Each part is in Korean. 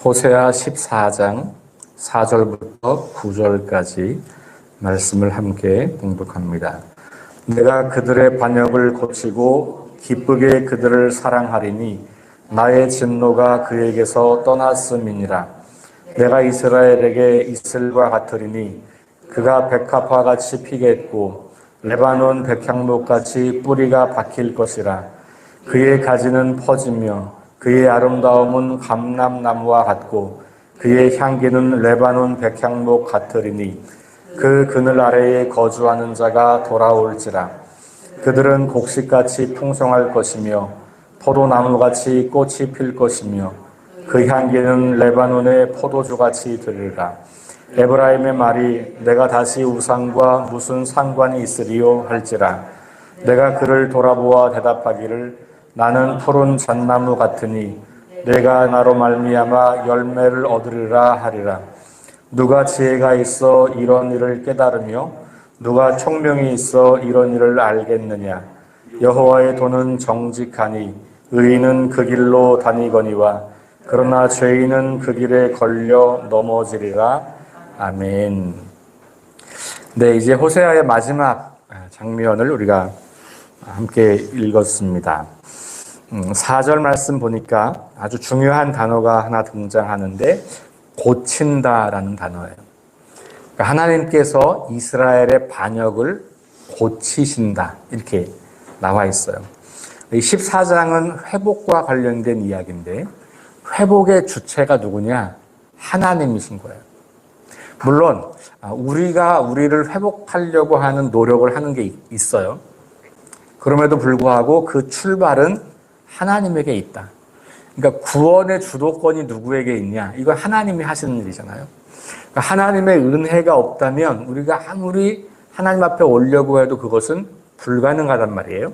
호세아 14장 4절부터 9절까지 말씀을 함께 봉독합니다. 내가 그들의 반역을 고치고 기쁘게 그들을 사랑하리니 나의 진노가 그에게서 떠났음이니라. 내가 이스라엘에게 이슬과 같으리니 그가 백합화 같이 피겠고 레바논 백향목 같이 뿌리가 박힐 것이라. 그의 가지는 퍼지며 그의 아름다움은 감람나무와 같고 그의 향기는 레바논 백향목 같으리니 그 그늘 아래에 거주하는 자가 돌아올지라. 그들은 곡식같이 풍성할 것이며 포도나무같이 꽃이 필 것이며 그 향기는 레바논의 포도주같이 들리라. 에브라임의 말이 내가 다시 우상과 무슨 상관이 있으리요 할지라. 내가 그를 돌아보아 대답하기를 나는 푸른 잣나무 같으니 내가 나로 말미암아 열매를 얻으리라 하리라. 누가 지혜가 있어 이런 일을 깨달으며 누가 총명이 있어 이런 일을 알겠느냐. 여호와의 도는 정직하니 의인은 그 길로 다니거니와 그러나 죄인은 그 길에 걸려 넘어지리라. 아멘. 네, 이제 호세아의 마지막 장면을 우리가 함께 읽었습니다. 4절 말씀 보니까 아주 중요한 단어가 하나 등장하는데 고친다라는 단어예요. 그러니까 하나님께서 이스라엘의 반역을 고치신다 이렇게 나와 있어요. 이 14장은 회복과 관련된 이야기인데 회복의 주체가 누구냐? 하나님이신 거예요. 물론 우리가 우리를 회복하려고 하는 노력을 하는 게 있어요. 그럼에도 불구하고 그 출발은 하나님에게 있다. 그러니까 구원의 주도권이 누구에게 있냐? 이건 하나님이 하시는 일이잖아요. 그러니까 하나님의 은혜가 없다면 우리가 아무리 하나님 앞에 오려고 해도 그것은 불가능하단 말이에요.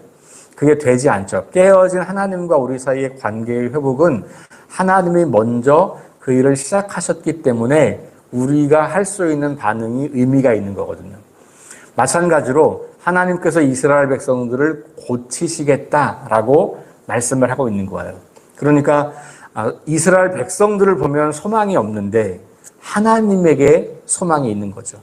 그게 되지 않죠. 깨어진 하나님과 우리 사이의 관계의 회복은 하나님이 먼저 그 일을 시작하셨기 때문에 우리가 할 수 있는 반응이 의미가 있는 거거든요. 마찬가지로 하나님께서 이스라엘 백성들을 고치시겠다라고 말씀을 하고 있는 거예요. 그러니까 이스라엘 백성들을 보면 소망이 없는데 하나님에게 소망이 있는 거죠.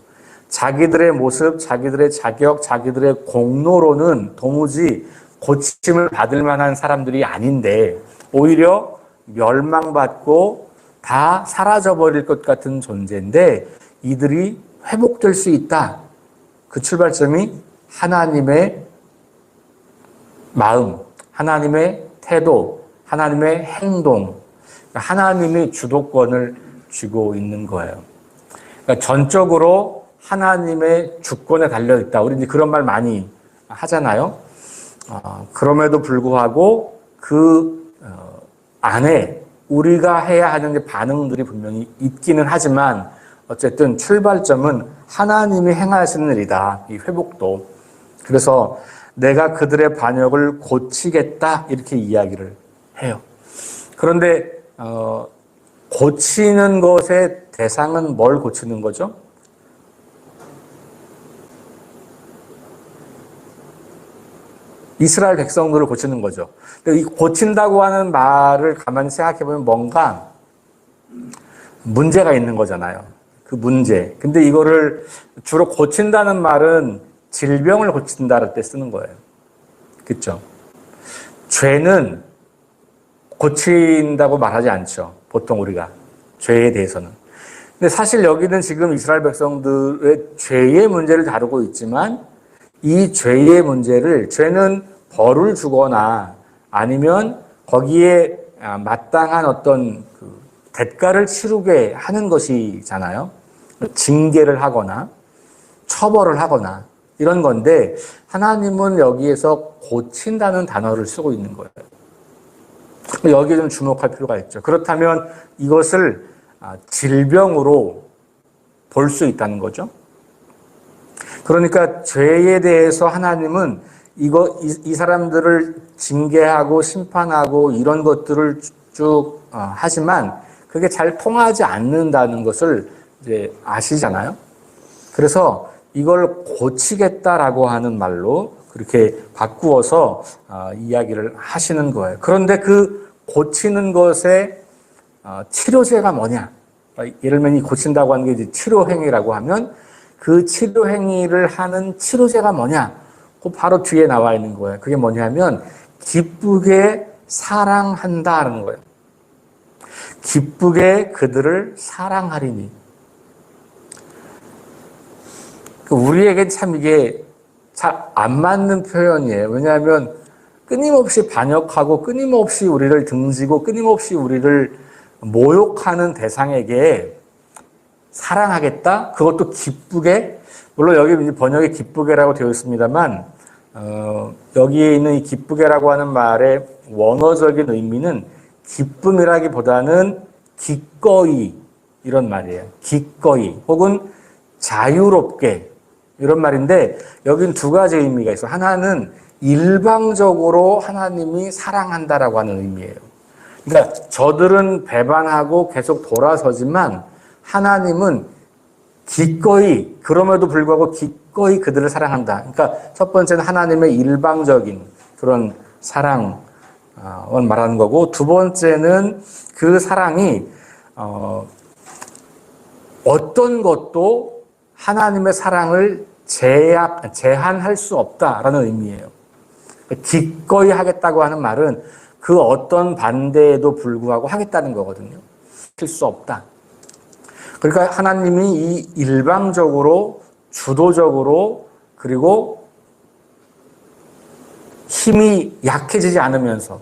자기들의 모습, 자기들의 자격, 자기들의 공로로는 도무지 고침을 받을 만한 사람들이 아닌데 오히려 멸망받고 다 사라져버릴 것 같은 존재인데 이들이 회복될 수 있다. 그 출발점이 하나님의 마음, 하나님의 태도, 하나님의 행동, 하나님이 주도권을 쥐고 있는 거예요. 그러니까 전적으로 하나님의 주권에 달려있다. 우리 이제 그런 말 많이 하잖아요. 그럼에도 불구하고 그 안에 우리가 해야 하는 반응들이 분명히 있기는 하지만 어쨌든 출발점은 하나님이 행하시는 일이다. 이 회복도. 그래서 내가 그들의 반역을 고치겠다 이렇게 이야기를 해요. 그런데 고치는 것의 대상은 뭘 고치는 거죠? 이스라엘 백성들을 고치는 거죠. 이 고친다고 하는 말을 가만히 생각해 보면 뭔가 문제가 있는 거잖아요. 그 문제. 근데 이거를 주로 고친다는 말은 질병을 고친다를 때 쓰는 거예요. 그렇죠? 죄는 고친다고 말하지 않죠. 보통 우리가 죄에 대해서는. 근데 사실 여기는 지금 이스라엘 백성들의 죄의 문제를 다루고 있지만 이 죄의 문제를 죄는 벌을 주거나 아니면 거기에 마땅한 어떤 그 대가를 치르게 하는 것이잖아요. 징계를 하거나 처벌을 하거나 이런 건데 하나님은 여기에서 고친다는 단어를 쓰고 있는 거예요. 여기에 좀 주목할 필요가 있죠. 그렇다면 이것을 질병으로 볼 수 있다는 거죠. 그러니까 죄에 대해서 하나님은 이 사람들을 징계하고 심판하고 이런 것들을 쭉 하지만 그게 잘 통하지 않는다는 것을 이제 아시잖아요. 그래서 이걸 고치겠다라고 하는 말로 그렇게 바꾸어서 이야기를 하시는 거예요. 그런데 그 고치는 것에 치료제가 뭐냐? 예를 들면 이 고친다고 하는 게 이제 치료행위라고 하면 그 치료행위를 하는 치료제가 뭐냐? 그 바로 뒤에 나와 있는 거예요. 그게 뭐냐면 기쁘게 사랑한다라는 거예요. 기쁘게 그들을 사랑하리니. 우리에겐 참 이게 잘 안 맞는 표현이에요. 왜냐하면 끊임없이 반역하고 끊임없이 우리를 등지고 끊임없이 우리를 모욕하는 대상에게 사랑하겠다? 그것도 기쁘게, 물론 여기 번역에 기쁘게라고 되어 있습니다만 여기에 있는 이 기쁘게라고 하는 말의 원어적인 의미는 기쁨이라기보다는 기꺼이 이런 말이에요. 기꺼이 혹은 자유롭게 이런 말인데 여긴 두 가지 의미가 있어요. 하나는 일방적으로 하나님이 사랑한다라고 하는 의미예요. 그러니까 저들은 배반하고 계속 돌아서지만 하나님은 기꺼이, 그럼에도 불구하고 기꺼이 그들을 사랑한다. 그러니까 첫 번째는 하나님의 일방적인 그런 사랑을 말하는 거고, 두 번째는 그 사랑이 어떤 것도 하나님의 사랑을 제한할 수 없다라는 의미예요. 기꺼이 하겠다고 하는 말은 그 어떤 반대에도 불구하고 하겠다는 거거든요. 할 수 없다. 그러니까 하나님이 이 일방적으로, 주도적으로, 그리고 힘이 약해지지 않으면서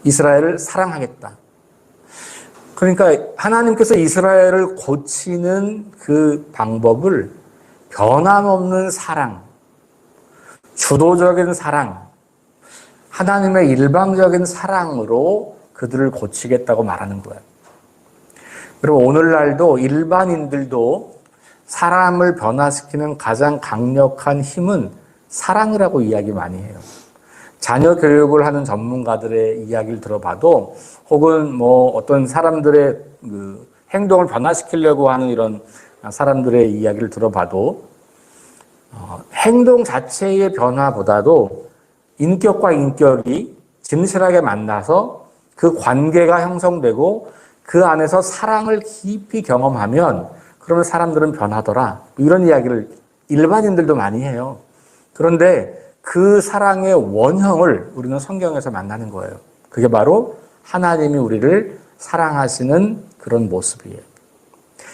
이스라엘을 사랑하겠다. 그러니까 하나님께서 이스라엘을 고치는 그 방법을 변함없는 사랑, 주도적인 사랑, 하나님의 일방적인 사랑으로 그들을 고치겠다고 말하는 거예요. 그리고 오늘날도 일반인들도 사람을 변화시키는 가장 강력한 힘은 사랑이라고 이야기 많이 해요. 자녀 교육을 하는 전문가들의 이야기를 들어봐도, 혹은 뭐 어떤 사람들의 그 행동을 변화시키려고 하는 이런 사람들의 이야기를 들어봐도 행동 자체의 변화보다도 인격과 인격이 진실하게 만나서 그 관계가 형성되고 그 안에서 사랑을 깊이 경험하면 그러면 사람들은 변하더라. 이런 이야기를 일반인들도 많이 해요. 그런데 그 사랑의 원형을 우리는 성경에서 만나는 거예요. 그게 바로 하나님이 우리를 사랑하시는 그런 모습이에요.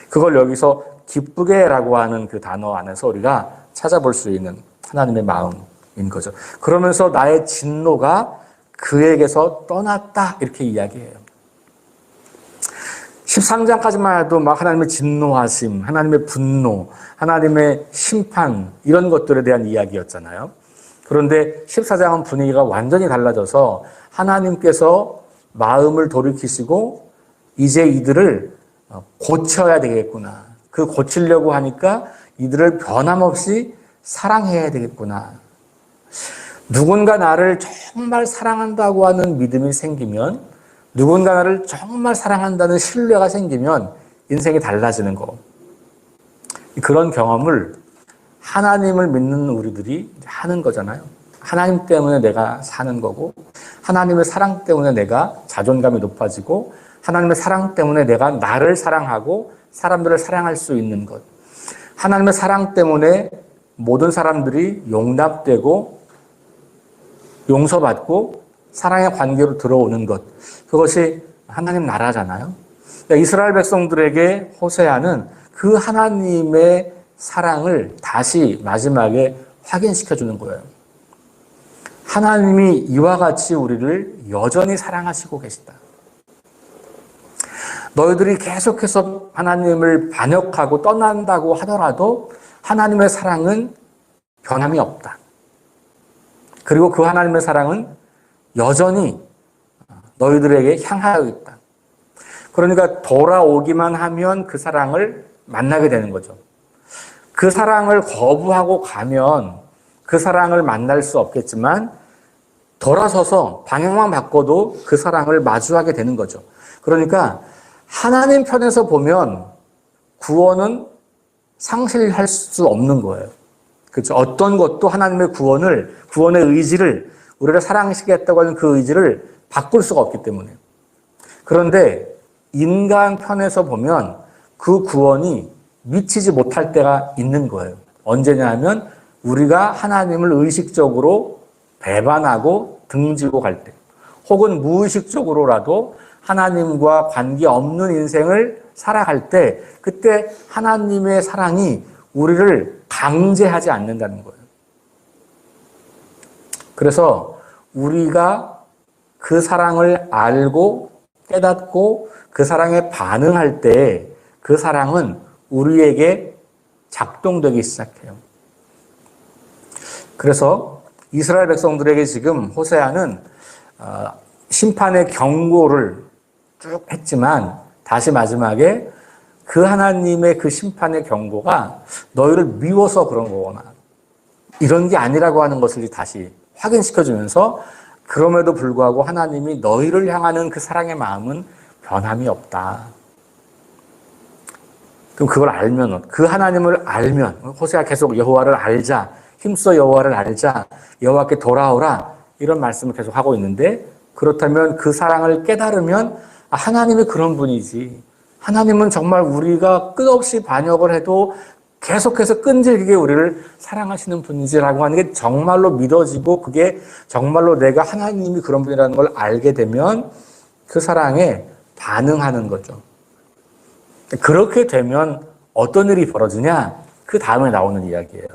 그걸 여기서 기쁘게라고 하는 그 단어 안에서 우리가 찾아볼 수 있는 하나님의 마음인 거죠. 그러면서 나의 진노가 그에게서 떠났다 이렇게 이야기해요. 13장까지만 해도 막 하나님의 진노하심, 하나님의 분노, 하나님의 심판 이런 것들에 대한 이야기였잖아요. 그런데 14장은 분위기가 완전히 달라져서 하나님께서 마음을 돌이키시고 이제 이들을 고쳐야 되겠구나. 그 고치려고 하니까 이들을 변함없이 사랑해야 되겠구나. 누군가 나를 정말 사랑한다고 하는 믿음이 생기면, 누군가 나를 정말 사랑한다는 신뢰가 생기면 인생이 달라지는 거. 그런 경험을 하나님을 믿는 우리들이 하는 거잖아요. 하나님 때문에 내가 사는 거고, 하나님의 사랑 때문에 내가 자존감이 높아지고, 하나님의 사랑 때문에 내가 나를 사랑하고 사람들을 사랑할 수 있는 것. 하나님의 사랑 때문에 모든 사람들이 용납되고 용서받고 사랑의 관계로 들어오는 것. 그것이 하나님 나라잖아요. 그러니까 이스라엘 백성들에게 호세아는 그 하나님의 사랑을 다시 마지막에 확인시켜 주는 거예요. 하나님이 이와 같이 우리를 여전히 사랑하시고 계시다. 너희들이 계속해서 하나님을 반역하고 떠난다고 하더라도 하나님의 사랑은 변함이 없다. 그리고 그 하나님의 사랑은 여전히 너희들에게 향하여 있다. 그러니까 돌아오기만 하면 그 사랑을 만나게 되는 거죠. 그 사랑을 거부하고 가면 그 사랑을 만날 수 없겠지만 돌아서서 방향만 바꿔도 그 사랑을 마주하게 되는 거죠. 그러니까 하나님 편에서 보면 구원은 상실할 수 없는 거예요. 그렇죠? 어떤 것도 하나님의 구원의 의지를, 우리를 사랑하시겠다고 하는 그 의지를 바꿀 수가 없기 때문에. 그런데 인간 편에서 보면 그 구원이 미치지 못할 때가 있는 거예요. 언제냐 하면 우리가 하나님을 의식적으로 배반하고 등지고 갈 때, 혹은 무의식적으로라도 하나님과 관계없는 인생을 살아갈 때, 그때 하나님의 사랑이 우리를 강제하지 않는다는 거예요. 그래서 우리가 그 사랑을 알고 깨닫고 그 사랑에 반응할 때 그 사랑은 우리에게 작동되기 시작해요. 그래서 이스라엘 백성들에게 지금 호세아는 심판의 경고를 쭉 했지만 다시 마지막에 그 하나님의 그 심판의 경고가 너희를 미워서 그런 거거나 이런 게 아니라고 하는 것을 다시 확인시켜주면서 그럼에도 불구하고 하나님이 너희를 향하는 그 사랑의 마음은 변함이 없다. 그럼 그걸 알면, 그 하나님을 알면, 호세아 계속 여호와를 알자, 힘써 여호와를 알자, 여호와께 돌아오라, 이런 말씀을 계속 하고 있는데, 그렇다면 그 사랑을 깨달으면 하나님이 그런 분이지. 하나님은 정말 우리가 끝없이 반역을 해도 계속해서 끈질기게 우리를 사랑하시는 분이지라고 하는 게 정말로 믿어지고 그게 정말로 내가 하나님이 그런 분이라는 걸 알게 되면 그 사랑에 반응하는 거죠. 그렇게 되면 어떤 일이 벌어지냐? 그 다음에 나오는 이야기예요.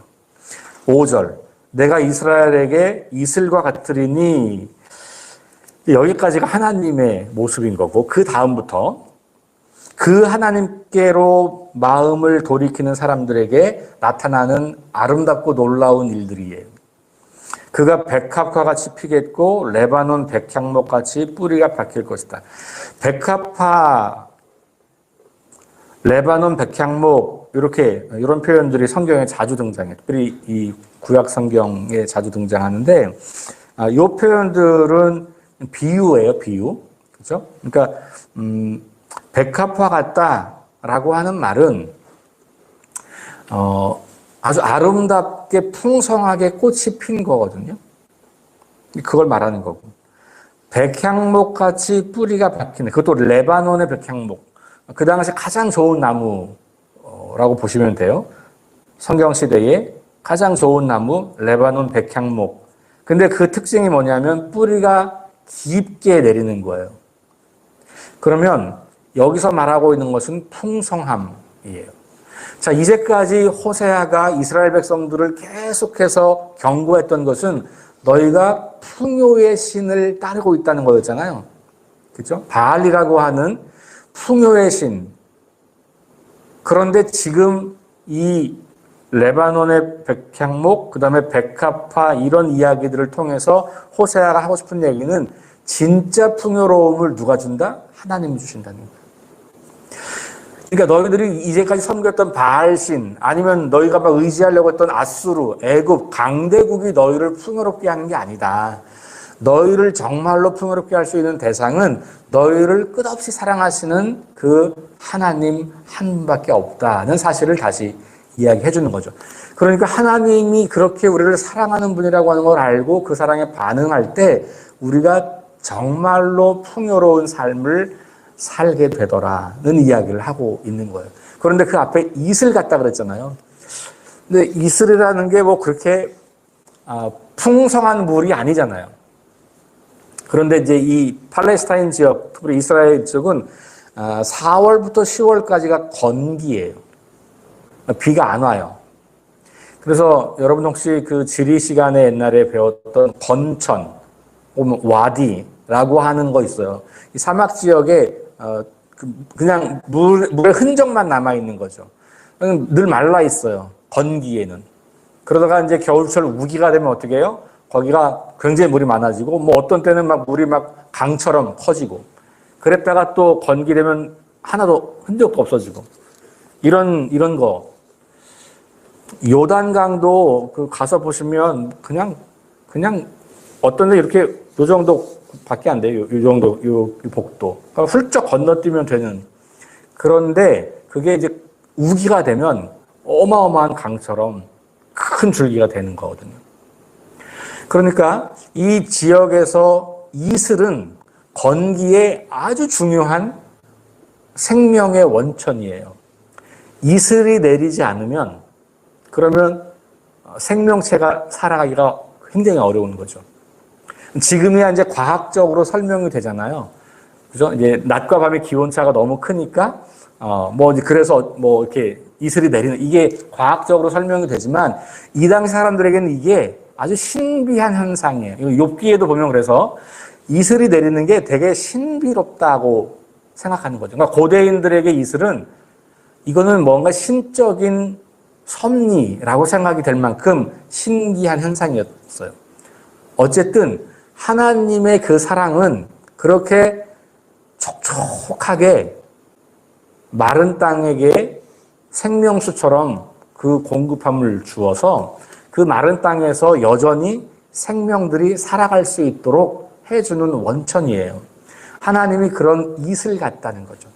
5절. 내가 이스라엘에게 이슬과 같으리니, 여기까지가 하나님의 모습인 거고, 그 다음부터 그 하나님께로 마음을 돌이키는 사람들에게 나타나는 아름답고 놀라운 일들이에요. 그가 백합과 같이 피겠고 레바논 백향목 같이 뿌리가 박힐 것이다. 백합화, 레바논 백향목, 이런 표현들이 성경에 자주 등장해요. 특별히 이 구약 성경에 자주 등장하는데, 이 표현들은 비유예요, 비유. 그죠? 그러니까, 백합화 같다라고 하는 말은, 아주 아름답게 풍성하게 꽃이 핀 거거든요. 그걸 말하는 거고. 백향목 같이 뿌리가 박히는, 그것도 레바논의 백향목. 그 당시 가장 좋은 나무라고 보시면 돼요. 성경 시대에 가장 좋은 나무, 레바논 백향목. 근데 그 특징이 뭐냐면 뿌리가 깊게 내리는 거예요. 그러면 여기서 말하고 있는 것은 풍성함이에요. 자, 이제까지 호세아가 이스라엘 백성들을 계속해서 경고했던 것은 너희가 풍요의 신을 따르고 있다는 거였잖아요. 그죠? 바알이라고 하는 풍요의 신. 그런데 지금 이 레바논의 백향목, 그 다음에 백합화 이런 이야기들을 통해서 호세아가 하고 싶은 얘기는 진짜 풍요로움을 누가 준다? 하나님이 주신다는 거예요. 그러니까 너희들이 이제까지 섬겼던 바알신, 아니면 너희가 막 의지하려고 했던 아수르, 애굽, 강대국이 너희를 풍요롭게 하는 게 아니다. 너희를 정말로 풍요롭게 할 수 있는 대상은 너희를 끝없이 사랑하시는 그 하나님 한 분밖에 없다는 사실을 다시 이야기해 주는 거죠. 그러니까 하나님이 그렇게 우리를 사랑하는 분이라고 하는 걸 알고 그 사랑에 반응할 때 우리가 정말로 풍요로운 삶을 살게 되더라는 이야기를 하고 있는 거예요. 그런데 그 앞에 이슬 같다 그랬잖아요. 근데 이슬이라는 게 뭐 그렇게 풍성한 물이 아니잖아요. 그런데 이제 이 팔레스타인 지역, 특히 이스라엘 쪽은 4월부터 10월까지가 건기예요. 비가 안 와요. 그래서 여러분 혹시 그 지리 시간에 옛날에 배웠던 건천, 와디라고 하는 거 있어요. 이 사막 지역에 그냥 물의 흔적만 남아 있는 거죠. 늘 말라 있어요. 건기에는. 그러다가 이제 겨울철 우기가 되면 어떻게 해요? 거기가 굉장히 물이 많아지고, 뭐 어떤 때는 막 물이 막 강처럼 커지고, 그랬다가 또 건기되면 하나도 흔적도 없어지고, 이런 거. 요단강도 그 가서 보시면 그냥 어떤 데 이렇게 요 정도 밖에 안 돼요. 요 정도, 요 복도. 그러니까 훌쩍 건너뛰면 되는. 그런데 그게 이제 우기가 되면 어마어마한 강처럼 큰 줄기가 되는 거거든요. 그러니까 이 지역에서 이슬은 건기에 아주 중요한 생명의 원천이에요. 이슬이 내리지 않으면 그러면 생명체가 살아가기가 굉장히 어려운 거죠. 지금이야 이제 과학적으로 설명이 되잖아요. 그죠? 이제 낮과 밤의 기온차가 너무 크니까 그래서 이렇게 이슬이 내리는 이게 과학적으로 설명이 되지만 이 당시 사람들에게는 이게 아주 신비한 현상이에요. 욥기에도 보면 그래서 이슬이 내리는 게 되게 신비롭다고 생각하는 거죠. 그러니까 고대인들에게 이슬은 이거는 뭔가 신적인 섭리라고 생각이 될 만큼 신기한 현상이었어요. 어쨌든 하나님의 그 사랑은 그렇게 촉촉하게 마른 땅에게 생명수처럼 그 공급함을 주어서 그 마른 땅에서 여전히 생명들이 살아갈 수 있도록 해주는 원천이에요. 하나님이 그런 이슬 같다는 거죠.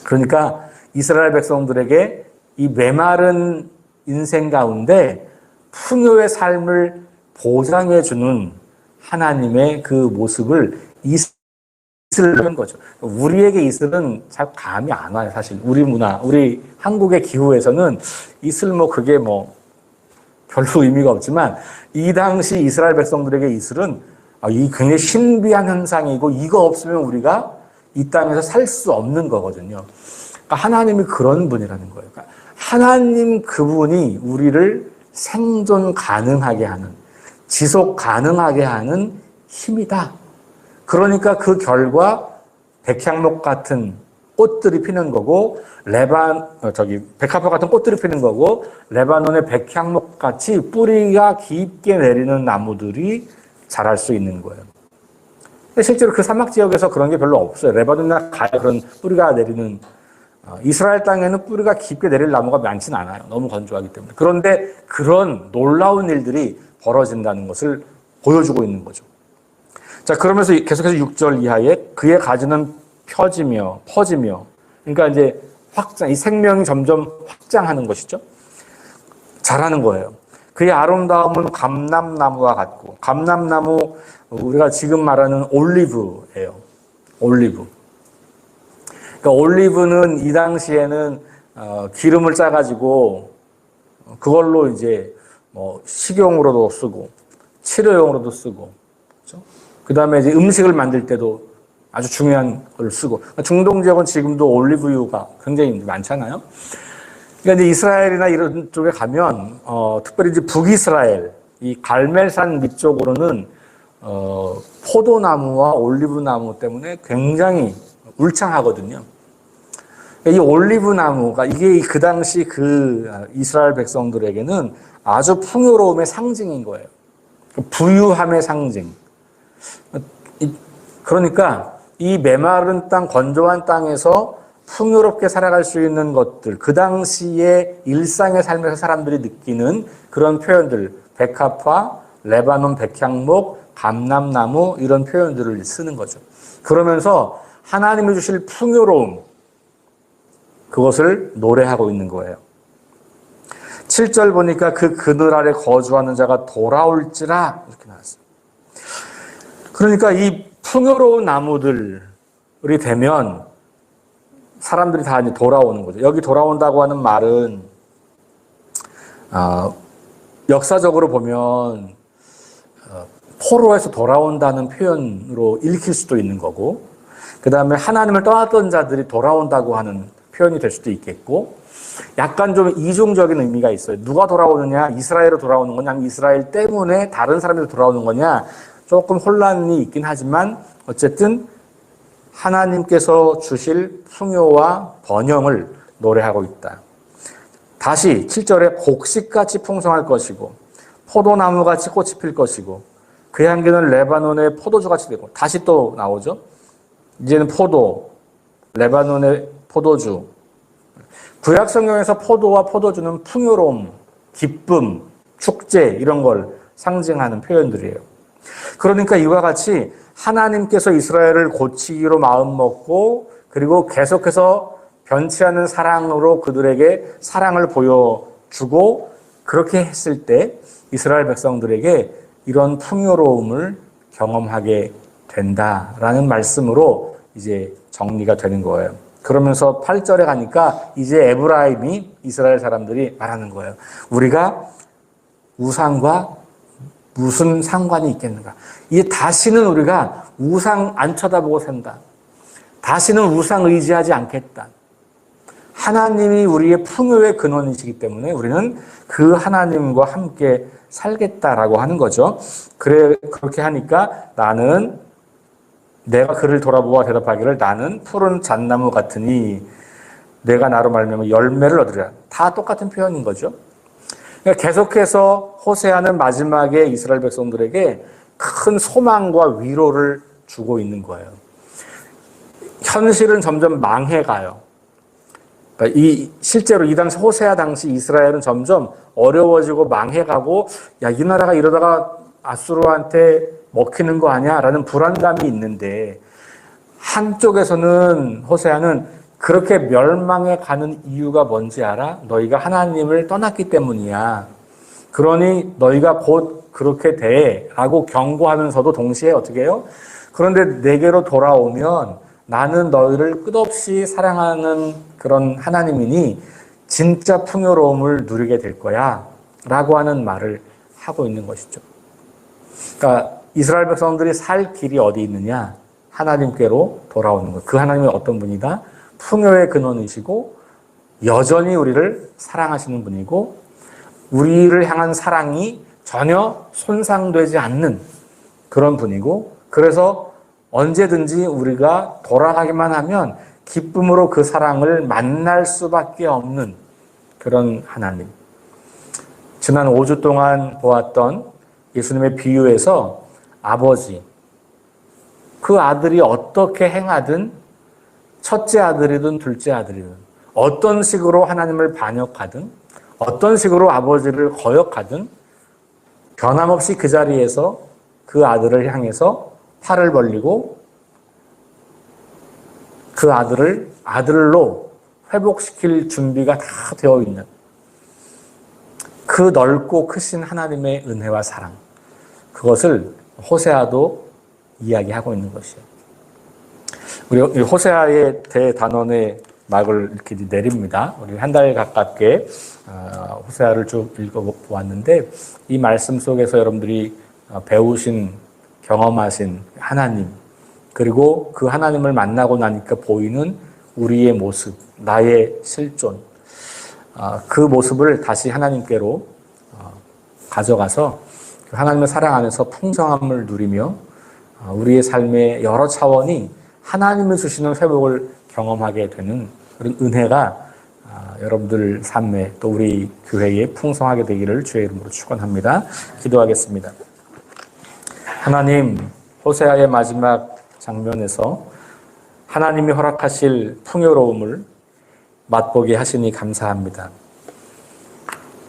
그러니까 이스라엘 백성들에게 이 메마른 인생 가운데 풍요의 삶을 보장해주는 하나님의 그 모습을 이슬은 거죠. 우리에게 이슬은 잘 감이 안 와요, 사실. 우리 문화, 우리 한국의 기후에서는 이슬 그게 별로 의미가 없지만 이 당시 이스라엘 백성들에게 이슬은 이 굉장히 신비한 현상이고 이거 없으면 우리가 이 땅에서 살 수 없는 거거든요. 그러니까 하나님이 그런 분이라는 거예요. 그러니까 하나님 그분이 우리를 생존 가능하게 하는, 지속 가능하게 하는 힘이다. 그러니까 그 결과 백향목 같은 꽃들이 피는 거고 백합화 같은 꽃들이 피는 거고 레바논의 백향목 같이 뿌리가 깊게 내리는 나무들이 자랄 수 있는 거예요. 근데 실제로 그 사막 지역에서 그런 게 별로 없어요. 레바논이나 그런 뿌리가 내리는 이스라엘 땅에는 뿌리가 깊게 내릴 나무가 많지는 않아요. 너무 건조하기 때문에. 그런데 그런 놀라운 일들이 벌어진다는 것을 보여주고 있는 거죠. 자, 그러면서 계속해서 6절 이하에 그의 가지는 퍼지며 그러니까 이제 이 생명이 점점 확장하는 것이죠. 자라는 거예요. 그의 아름다움은 감람나무와 같고, 감람나무 우리가 지금 말하는 올리브예요. 올리브. 그러니까 올리브는 이 당시에는 기름을 짜가지고 그걸로 이제 식용으로도 쓰고 치료용으로도 쓰고, 그렇죠? 그 다음에 이제 음식을 만들 때도 아주 중요한 걸 쓰고, 중동 지역은 지금도 올리브유가 굉장히 많잖아요. 그러니까 이제 이스라엘이나 이런 쪽에 가면 특별히 이제 북이스라엘 이 갈멜산 밑쪽으로는 포도나무와 올리브나무 때문에 굉장히 울창하거든요. 이 올리브나무가 이게 그 당시 그 이스라엘 백성들에게는 아주 풍요로움의 상징인 거예요. 부유함의 상징. 그러니까 이 메마른 땅, 건조한 땅에서 풍요롭게 살아갈 수 있는 것들, 그 당시의 일상의 삶에서 사람들이 느끼는 그런 표현들, 백합화, 레바논 백향목, 감람나무 이런 표현들을 쓰는 거죠. 그러면서 하나님이 주실 풍요로움, 그것을 노래하고 있는 거예요. 7절 보니까 그 그늘 아래 거주하는 자가 돌아올지라 이렇게 나왔어요. 그러니까 이 풍요로운 나무들이 되면 사람들이 다 이제 돌아오는 거죠. 여기 돌아온다고 하는 말은 역사적으로 보면 포로에서 돌아온다는 표현으로 읽힐 수도 있는 거고, 그 다음에 하나님을 떠났던 자들이 돌아온다고 하는 표현이 될 수도 있겠고, 약간 좀 이중적인 의미가 있어요. 누가 돌아오느냐, 이스라엘로 돌아오는 거냐, 이스라엘 때문에 다른 사람들이 돌아오는 거냐, 조금 혼란이 있긴 하지만 어쨌든 하나님께서 주실 풍요와 번영을 노래하고 있다. 다시 7절에 곡식같이 풍성할 것이고 포도나무같이 꽃이 필 것이고 그 향기는 레바논의 포도주같이 되고, 다시 또 나오죠. 이제는 레바논의 포도주. 구약 성경에서 포도와 포도주는 풍요로움, 기쁨, 축제 이런 걸 상징하는 표현들이에요. 그러니까 이와 같이 하나님께서 이스라엘을 고치기로 마음먹고 그리고 계속해서 변치 않는 사랑으로 그들에게 사랑을 보여주고 그렇게 했을 때 이스라엘 백성들에게 이런 풍요로움을 경험하게 된다라는 말씀으로 이제 정리가 되는 거예요. 그러면서 8절에 가니까 이제 에브라임이 이스라엘 사람들이 말하는 거예요. 우리가 우상과 무슨 상관이 있겠는가? 이제 다시는 우리가 우상 안 쳐다보고 산다. 다시는 우상 의지하지 않겠다. 하나님이 우리의 풍요의 근원이시기 때문에 우리는 그 하나님과 함께 살겠다라고 하는 거죠. 그렇게 하니까 내가 그를 돌아보아 대답하기를 나는 푸른 잣나무 같으니 내가 나로 말미암아 열매를 얻으리라. 다 똑같은 표현인 거죠. 그러니까 계속해서 호세아는 마지막에 이스라엘 백성들에게 큰 소망과 위로를 주고 있는 거예요. 현실은 점점 망해가요. 그러니까 실제로 이 당시 호세아 당시 이스라엘은 점점 어려워지고 망해가고 이 나라가 이러다가 아수르한테 먹히는 거 아니야? 라는 불안감이 있는데 한쪽에서는 호세아는 그렇게 멸망해 가는 이유가 뭔지 알아? 너희가 하나님을 떠났기 때문이야. 그러니 너희가 곧 그렇게 돼 라고 경고하면서도 동시에 어떻게 해요? 그런데 내게로 돌아오면 나는 너희를 끝없이 사랑하는 그런 하나님이니 진짜 풍요로움을 누리게 될 거야 라고 하는 말을 하고 있는 것이죠. 그러니까 이스라엘 백성들이 살 길이 어디 있느냐? 하나님께로 돌아오는 것. 그 하나님이 어떤 분이다? 풍요의 근원이시고 여전히 우리를 사랑하시는 분이고 우리를 향한 사랑이 전혀 손상되지 않는 그런 분이고 그래서 언제든지 우리가 돌아가기만 하면 기쁨으로 그 사랑을 만날 수밖에 없는 그런 하나님. 지난 5주 동안 보았던 예수님의 비유에서 아버지, 그 아들이 어떻게 행하든 첫째 아들이든 둘째 아들이든 어떤 식으로 하나님을 반역하든 어떤 식으로 아버지를 거역하든 변함없이 그 자리에서 그 아들을 향해서 팔을 벌리고 그 아들을 아들로 회복시킬 준비가 다 되어 있는 그 넓고 크신 하나님의 은혜와 사랑, 그것을 호세아도 이야기하고 있는 것이에요. 우리 호세아의 대단원의 막을 이렇게 내립니다. 우리 한 달 가깝게 호세아를 쭉 읽어보았는데 이 말씀 속에서 여러분들이 배우신 경험하신 하나님 그리고 그 하나님을 만나고 나니까 보이는 우리의 모습, 나의 실존 그 모습을 다시 하나님께로 가져가서 하나님의 사랑 안에서 풍성함을 누리며 우리의 삶의 여러 차원이 하나님이 주시는 회복을 경험하게 되는 그런 은혜가 여러분들 삶에 또 우리 교회에 풍성하게 되기를 주의 이름으로 축원합니다. 기도하겠습니다. 하나님, 호세아의 마지막 장면에서 하나님이 허락하실 풍요로움을 맛보게 하시니 감사합니다.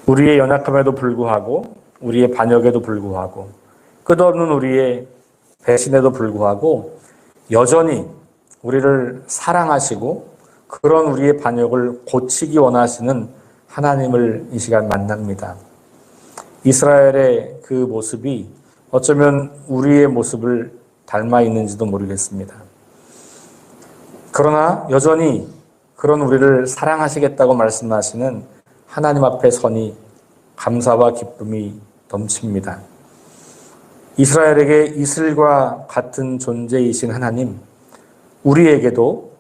우리의 연약함에도 불구하고 우리의 반역에도 불구하고 끝없는 우리의 배신에도 불구하고 여전히 우리를 사랑하시고 그런 우리의 반역을 고치기 원하시는 하나님을 이 시간 만납니다. 이스라엘의 그 모습이 어쩌면 우리의 모습을 닮아 있는지도 모르겠습니다. 그러나 여전히 그런 우리를 사랑하시겠다고 말씀하시는 하나님 앞에 서니 감사와 기쁨이 넘칩니다. 이스라엘에게 이슬과 같은 존재이신 하나님, 우리에게도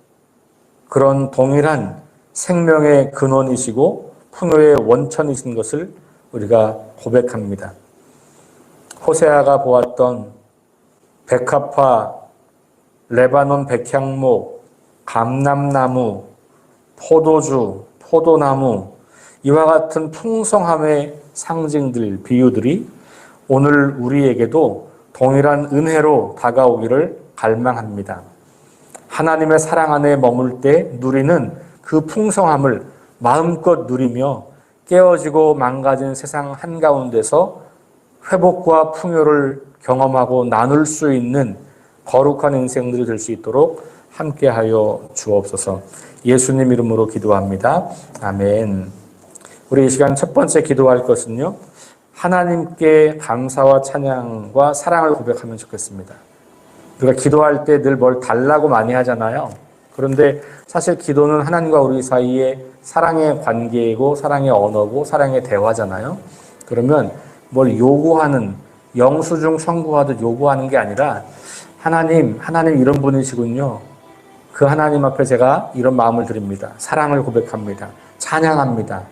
그런 동일한 생명의 근원이시고 풍요의 원천이신 것을 우리가 고백합니다. 호세아가 보았던 백합화, 레바논 백향목, 감람나무, 포도주, 포도나무 이와 같은 풍성함의 상징들, 비유들이 오늘 우리에게도 동일한 은혜로 다가오기를 갈망합니다. 하나님의 사랑 안에 머물 때 누리는 그 풍성함을 마음껏 누리며 깨어지고 망가진 세상 한가운데서 회복과 풍요를 경험하고 나눌 수 있는 거룩한 인생들이 될 수 있도록 함께하여 주옵소서. 예수님 이름으로 기도합니다. 아멘. 우리 이 시간 첫 번째 기도할 것은요, 하나님께 감사와 찬양과 사랑을 고백하면 좋겠습니다. 우리가 기도할 때 늘 뭘 달라고 많이 하잖아요. 그런데 사실 기도는 하나님과 우리 사이의 사랑의 관계이고 사랑의 언어고 사랑의 대화잖아요. 그러면 뭘 요구하는, 영수증 청구하듯 요구하는 게 아니라 하나님 이런 분이시군요. 그 하나님 앞에 제가 이런 마음을 드립니다. 사랑을 고백합니다. 찬양합니다.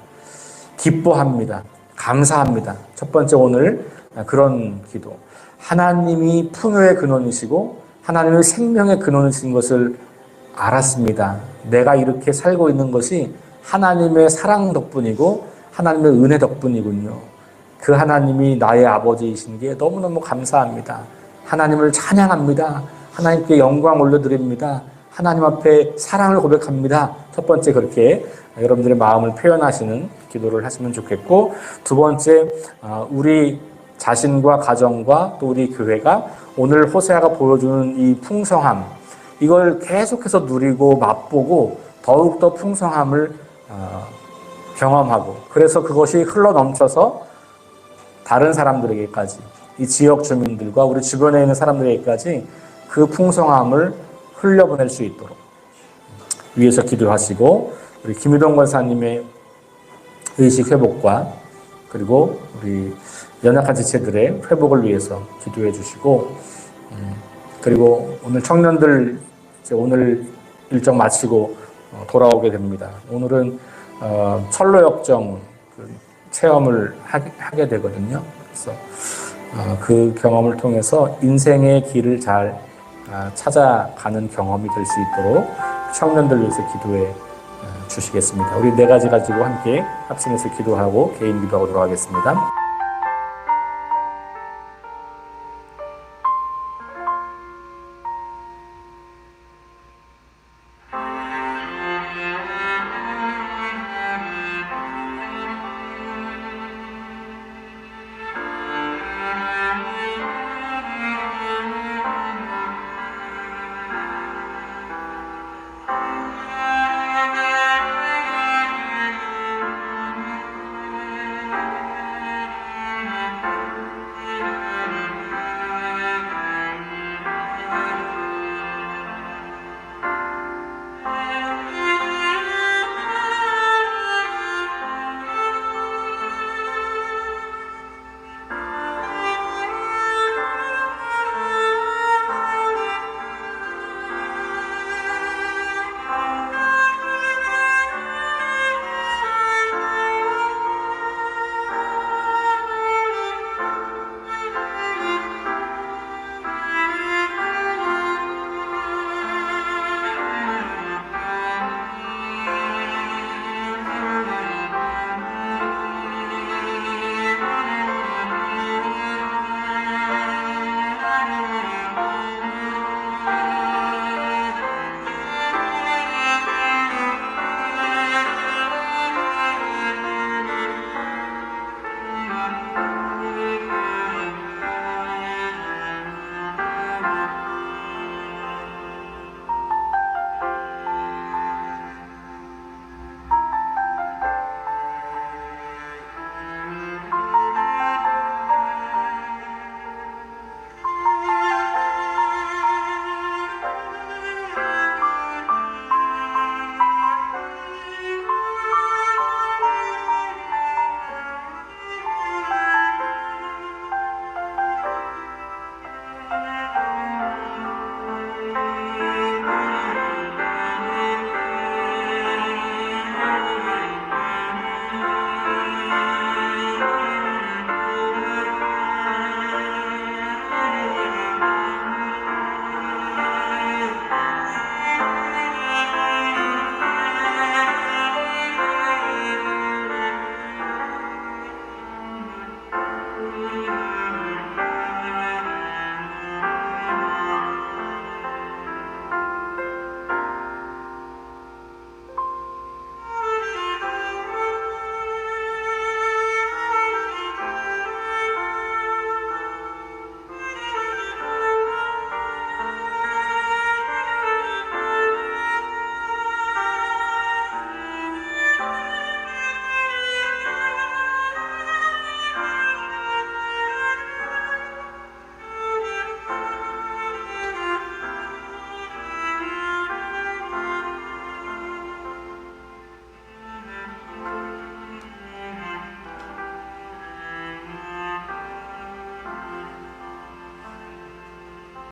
기뻐합니다. 감사합니다. 첫 번째 오늘 그런 기도. 하나님이 풍요의 근원이시고 하나님의 생명의 근원이신 것을 알았습니다. 내가 이렇게 살고 있는 것이 하나님의 사랑 덕분이고 하나님의 은혜 덕분이군요. 그 하나님이 나의 아버지이신 게 너무너무 감사합니다. 하나님을 찬양합니다. 하나님께 영광 올려드립니다. 하나님 앞에 사랑을 고백합니다. 첫 번째 그렇게 여러분들의 마음을 표현하시는 기도를 하시면 좋겠고, 두 번째 우리 자신과 가정과 또 우리 교회가 오늘 호세아가 보여주는 이 풍성함, 이걸 계속해서 누리고 맛보고 더욱더 풍성함을 경험하고, 그래서 그것이 흘러넘쳐서 다른 사람들에게까지, 이 지역 주민들과 우리 주변에 있는 사람들에게까지 그 풍성함을 흘려보낼 수 있도록 위해서 기도하시고, 우리 김유동 권사님의 의식 회복과 그리고 우리 연약한 지체들의 회복을 위해서 기도해 주시고, 그리고 오늘 청년들 이제 오늘 일정 마치고 돌아오게 됩니다. 오늘은 철로역정 체험을 하게 되거든요. 그래서 그 경험을 통해서 인생의 길을 잘 찾아가는 경험이 될 수 있도록 청년들 위해서 기도해 주시겠습니다. 우리 네 가지 가지고 함께 합심해서 기도하고 개인 기도하고 돌아가겠습니다.